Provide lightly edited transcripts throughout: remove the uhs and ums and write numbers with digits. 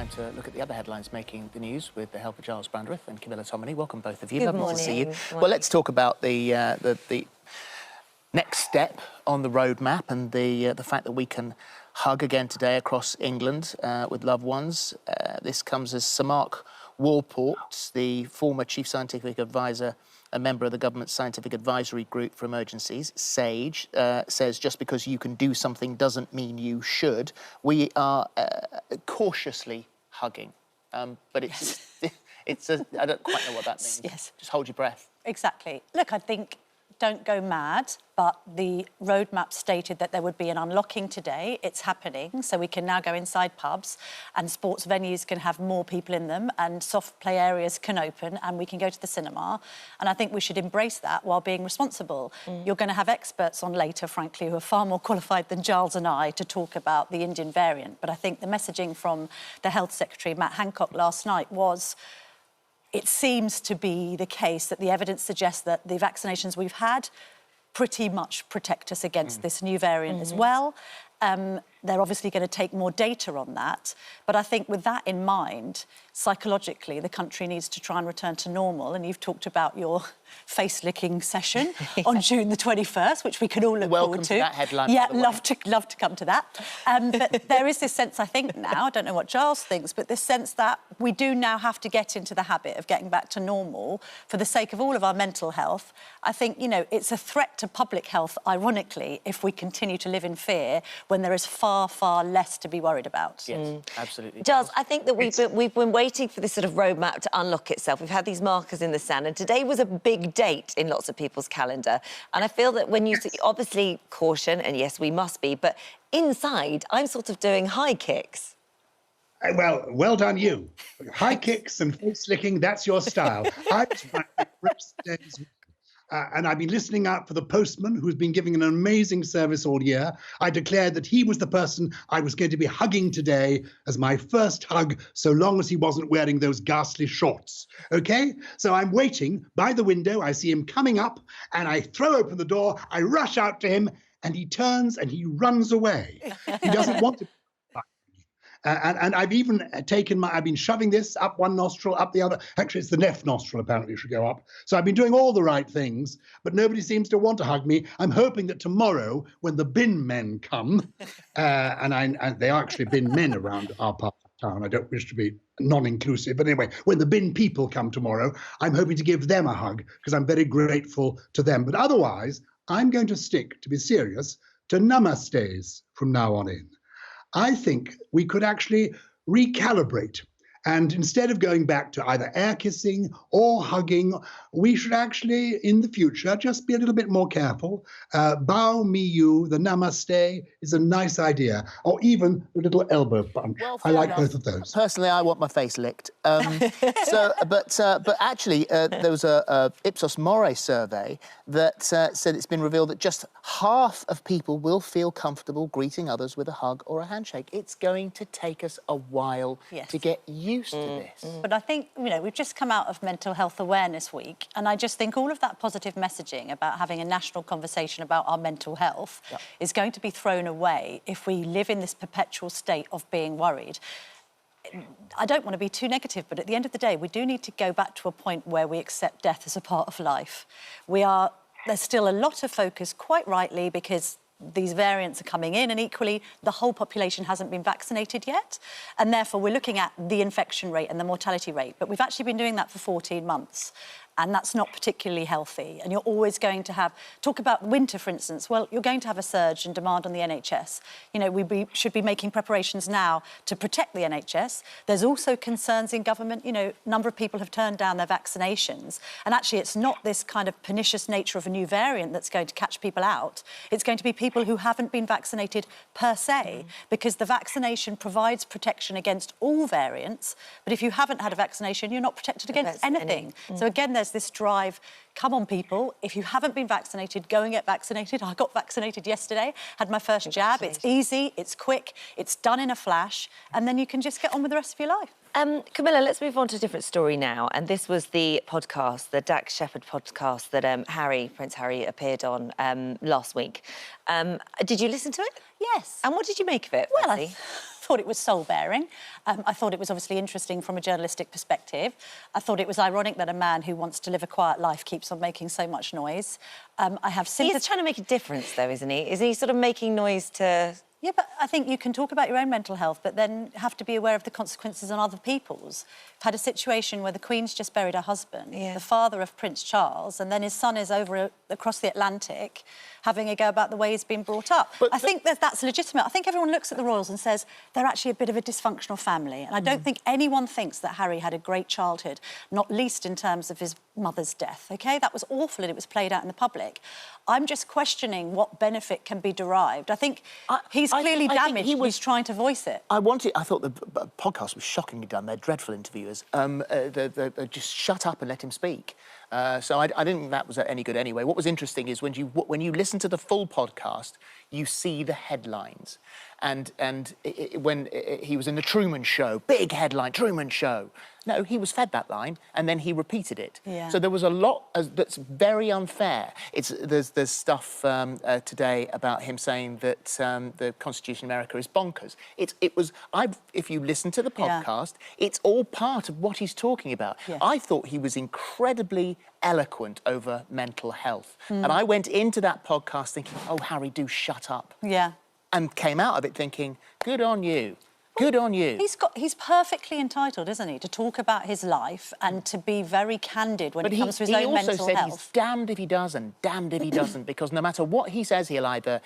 time to look at the other headlines making the news with the help of Gyles, Brandreth and Camilla Tominey. Welcome, both of you. Good Lovely to see you. morning. Well, let's talk about the next step on the roadmap and the fact that we can hug again today across England with loved ones. This comes as Sir Mark Walport, the former Chief Scientific Advisor, a member of the government's Scientific Advisory Group for Emergencies, SAGE, says just because you can do something doesn't mean you should. We are cautiously hugging, but it's, I don't quite know what that means. Yes. Just hold your breath. Exactly. Look, I think don't go mad, but the roadmap stated that there would be an unlocking today. It's happening, so we can now go inside pubs and sports venues can have more people in them and soft play areas can open and we can go to the cinema. And I think we should embrace that while being responsible. You're going to have experts on later, frankly, who are far more qualified than Gyles and I to talk about the Indian variant. But I think the messaging from the Health Secretary, Matt Hancock, last night was it seems to be the case that the evidence suggests that the vaccinations we've had pretty much protect us against this new variant as well. They're obviously going to take more data on that. But I think with that in mind, psychologically, the country needs to try and return to normal. And you've talked about your face-licking session on June the 21st, which we can all look Welcome forward to that headline, Yeah, by the way. love to come to that. But there is this sense, I think now, I don't know what Gyles thinks, but this sense that we do now have to get into the habit of getting back to normal for the sake of all of our mental health. I think, you know, it's a threat to public health, ironically, if we continue to live in fear when there is far, far less to be worried about. Yes, absolutely. Gyles, I think that we've been waiting for this sort of roadmap to unlock itself. We've had these markers in the sand, and today was a big date in lots of people's calendar. And I feel that when you obviously caution, and yes, we must be, but inside, I'm sort of doing high kicks. Well done you. High kicks and face licking, that's your style. I was and I've been listening out for the postman who's been giving an amazing service all year. I declared that he was the person I was going to be hugging today as my first hug, so long as he wasn't wearing those ghastly shorts. OK? So I'm waiting by the window. I see him coming up and I throw open the door. I rush out to him and he turns and he runs away. He doesn't want to. And I've even I've been shoving this up one nostril, up the other. Actually, it's the left nostril apparently should go up. So I've been doing all the right things, but nobody seems to want to hug me. I'm hoping that tomorrow, when the bin men come, and they are actually bin men around our part of town. I don't wish to be non-inclusive, but anyway, when the bin people come tomorrow, I'm hoping to give them a hug because I'm very grateful to them. But otherwise, I'm going to stick, to be serious, to namastes from now on in. I think we could actually recalibrate. And instead of going back to either air kissing or hugging, we should actually, in the future, just be a little bit more careful. Bow me you, the namaste, is a nice idea. Or even a little elbow bump. Well, I like enough. both of those. Personally, I want my face licked. But actually, there was a Ipsos Mori survey that said it's been revealed that just half of people will feel comfortable greeting others with a hug or a handshake. It's going to take us a while to get used to this. But I think, you know, we've just come out of Mental Health Awareness Week, and I just think all of that positive messaging about having a national conversation about our mental health is going to be thrown away if we live in this perpetual state of being worried. I don't want to be too negative, but at the end of the day, we do need to go back to a point where we accept death as a part of life. There's still a lot of focus, quite rightly, because these variants are coming in, and equally the whole population hasn't been vaccinated yet, and therefore we're looking at the infection rate and the mortality rate, but we've actually been doing that for 14 months. And that's not particularly healthy. And you're always going to have... Talk about winter, for instance. Well, you're going to have a surge in demand on the NHS. You know, should be making preparations now to protect the NHS. There's also concerns in government. You know, a number of people have turned down their vaccinations. And actually, it's not this kind of pernicious nature of a new variant that's going to catch people out. It's going to be people who haven't been vaccinated per se, because the vaccination provides protection against all variants. But if you haven't had a vaccination, you're not protected against anything. So again, there's this drive, come on people, if you haven't been vaccinated, go and get vaccinated. I got vaccinated yesterday, had my first jab. It's easy, it's quick, it's done in a flash, and then you can just get on with the rest of your life. Camilla, let's move on to a different story now. And this was the podcast, the Dax Shepard podcast that Prince Harry appeared on last week. Did you listen to it? Yes. And what did you make of it, Well, Bessie? thought it was soul-bearing. I thought it was obviously interesting from a journalistic perspective. I thought it was ironic that a man who wants to live a quiet life keeps on making so much noise. I have sympathy... He's trying to make a difference, though, isn't he? Is he sort of making noise to... Yeah, but I think you can talk about your own mental health, but then have to be aware of the consequences on other people's. I've had a situation where the Queen's just buried her husband, the father of Prince Charles, and then his son is over across the Atlantic having a go about the way he's been brought up. But I think that's legitimate. I think everyone looks at the royals and says they're actually a bit of a dysfunctional family, and I don't think anyone thinks that Harry had a great childhood, not least in terms of his mother's death, OK? That was awful and it was played out in the public. I'm just questioning what benefit can be derived. I think he's clearly damaged. He's trying to voice it. I thought the podcast was shockingly done. They're dreadful interviewers. They just shut up and let him speak. So I didn't think that was any good anyway. What was interesting is when you listen to the full podcast, you see the headlines. And when he was in the Truman Show, big headline, Truman Show. No, he was fed that line, and then he repeated it. Yeah. So there was a lot that's very unfair. There's stuff today about him saying that the Constitution of America is bonkers. If you listen to the podcast, it's all part of what he's talking about. Yeah. I thought he was incredibly eloquent over mental health. And I went into that podcast thinking, oh, Harry, do shut up. Yeah. And came out of it thinking, good on you. Good on you. He's perfectly entitled, isn't he, to talk about his life and to be very candid when it comes to his own mental health. But he also said he's damned if he does and damned if he doesn't, because no matter what he says, he'll either...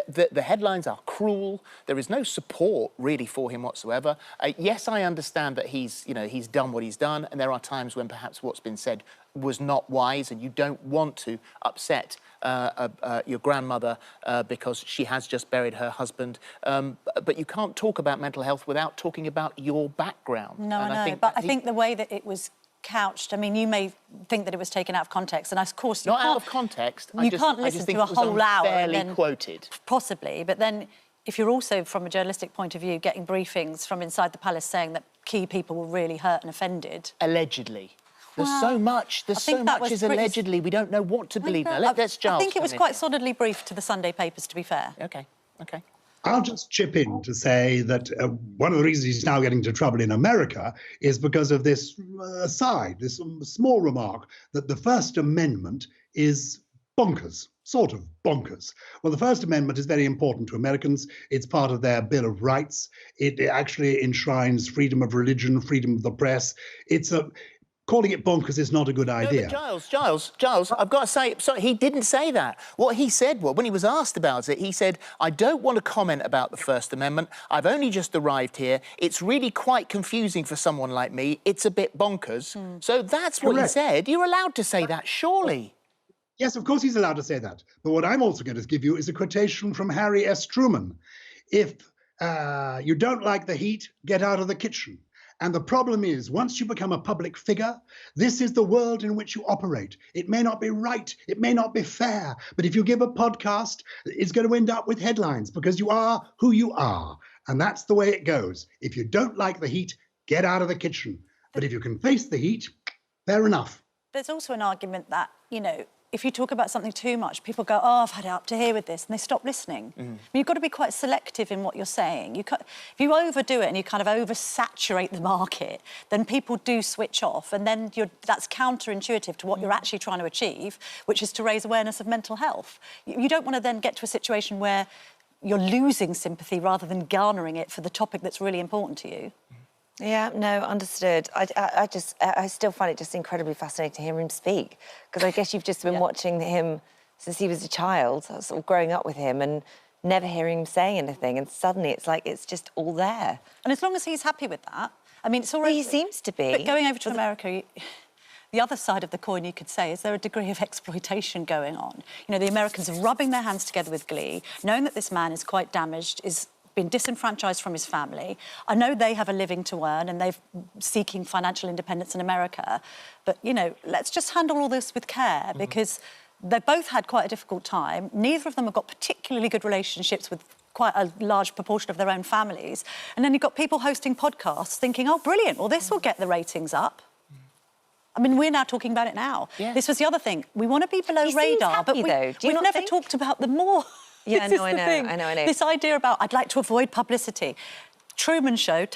The headlines are cruel. There is no support, really, for him whatsoever. Yes, I understand that he's done what he's done, and there are times when perhaps what's been said was not wise, and you don't want to upset your grandmother because she has just buried her husband. But you can't talk about mental health without talking about your background. No, I know, but I think the way that it was couched, I mean, you may think that it was taken out of context, and of course you can't... Not out of context. You can't listen to a whole hour and then... quoted. Possibly, but then if you're also, from a journalistic point of view, getting briefings from inside the palace saying that key people were really hurt and offended... Allegedly. There's so much is allegedly. We don't know what to believe now. Let's Gyles. I think it was quite solidly briefed to the Sunday papers, to be fair. OK. I'll just chip in to say that one of the reasons he's now getting into trouble in America is because of this aside, this small remark that the First Amendment is bonkers, sort of bonkers. Well, the First Amendment is very important to Americans. It's part of their Bill of Rights. It actually enshrines freedom of religion, freedom of the press. Calling it bonkers is not a good idea. No, but Gyles, I've got to say, sorry, he didn't say that. What he said was, when he was asked about it, he said, I don't want to comment about the First Amendment. I've only just arrived here. It's really quite confusing for someone like me. It's a bit bonkers. So that's what he said. You're allowed to say that, surely. Yes, of course he's allowed to say that. But what I'm also going to give you is a quotation from Harry S. Truman. If you don't like the heat, get out of the kitchen. And the problem is, once you become a public figure, this is the world in which you operate. It may not be right, it may not be fair, but if you give a podcast, it's going to end up with headlines because you are who you are. And that's the way it goes. If you don't like the heat, get out of the kitchen. But if you can face the heat, fair enough. There's also an argument that, if you talk about something too much, people go, oh, I've had it up to here with this, and they stop listening. I mean, you've got to be quite selective in what you're saying. If you overdo it and you kind of oversaturate the market, then people do switch off, and then that's counterintuitive to what you're actually trying to achieve, which is to raise awareness of mental health. You don't want to then get to a situation where you're losing sympathy rather than garnering it for the topic that's really important to you. Yeah, no, understood. I still find it just incredibly fascinating to hear him speak, because I guess you've just been watching him since he was a child, sort of growing up with him and never hearing him say anything, and suddenly it's like it's just all there. And as long as he's happy with that, I mean, it's already... Well, he seems to be. But going over to America, the other side of the coin, you could say, is there a degree of exploitation going on? The Americans are rubbing their hands together with glee, knowing that this man is quite damaged, is been disenfranchised from his family. I know they have a living to earn and they're seeking financial independence in America. But, let's just handle all this with care because they've both had quite a difficult time. Neither of them have got particularly good relationships with quite a large proportion of their own families. And then you've got people hosting podcasts thinking, oh, brilliant, well, this will get the ratings up. I mean, we're now talking about it now. Yeah. This was the other thing. We want to be below radar, but we've never talked about them more. Yeah, no, I know. This idea about, I'd like to avoid publicity. Truman Show,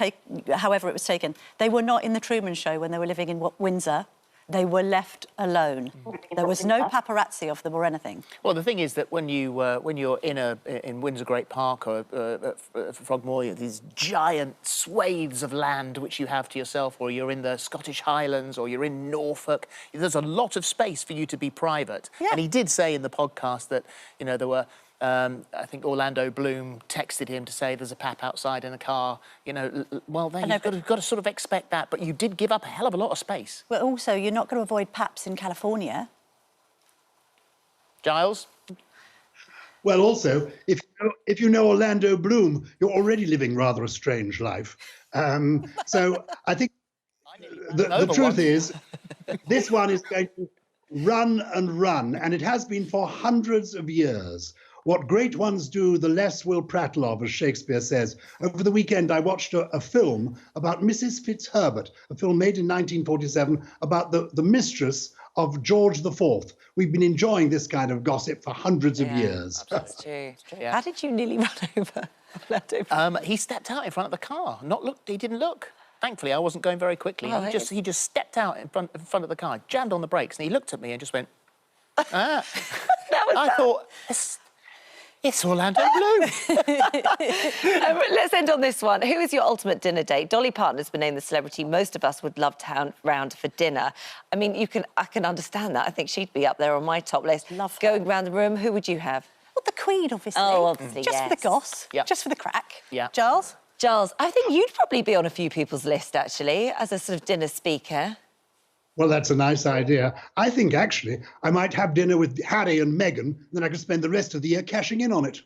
however it was taken, they were not in the Truman Show when they were living in Windsor. They were left alone. There was no paparazzi of them or anything. Well, the thing is that when you're in Windsor Great Park or Frogmore, these giant swathes of land which you have to yourself, or you're in the Scottish Highlands, or you're in Norfolk, there's a lot of space for you to be private. Yeah. And he did say in the podcast that, you know, there were. I think Orlando Bloom texted him to say there's a pap outside in a car. You know, well, then you've got to sort of expect that. But you did give up a hell of a lot of space. But also, you're not going to avoid paps in California. Gyles? Well, also, if you know Orlando Bloom, you're already living rather a strange life. So I think the truth is, this one is going to run and run, and it has been for hundreds of years. What great ones do, the less we'll prattle of, as Shakespeare says. Over the weekend, I watched a film about Mrs. Fitzherbert, a film made in 1947 about the mistress of George IV. We've been enjoying this kind of gossip for hundreds of years. That's true. Yeah. How did you nearly run over? He stepped out in front of the car. He didn't look. Thankfully, I wasn't going very quickly. Oh, He just stepped out in front of the car, jammed on the brakes, and he looked at me and just went, ah. I thought, it's Orlando Bloom. Let's end on this one. Who is your ultimate dinner date? Dolly Parton's been named the celebrity most of us would love to hound round for dinner. I mean, I can understand that. I think she'd be up there on my top list. Love her. Going round the room, who would you have? Well, the Queen, obviously. Oh, obviously, Just for the goss. Yep. Just for the crack. Yeah. Gyles? Gyles, I think you'd probably be on a few people's list, actually, as a sort of dinner speaker. Well, that's a nice idea. I think, actually, I might have dinner with Harry and Meghan, then I could spend the rest of the year cashing in on it.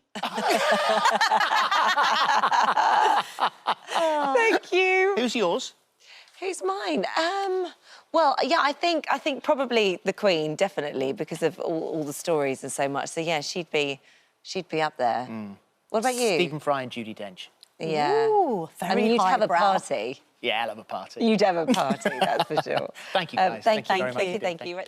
Thank you. Who's yours? Who's mine? Well, yeah, I think probably the Queen, definitely, because of all the stories and so much. So yeah, she'd be up there. What about you? Stephen Fry and Judi Dench. Yeah. Ooh, very I mean, you'd have a highbrow. party. Yeah, I'll have a party. You'd have a party, that's for sure. Thank you, guys. Thank you very much. Thank you.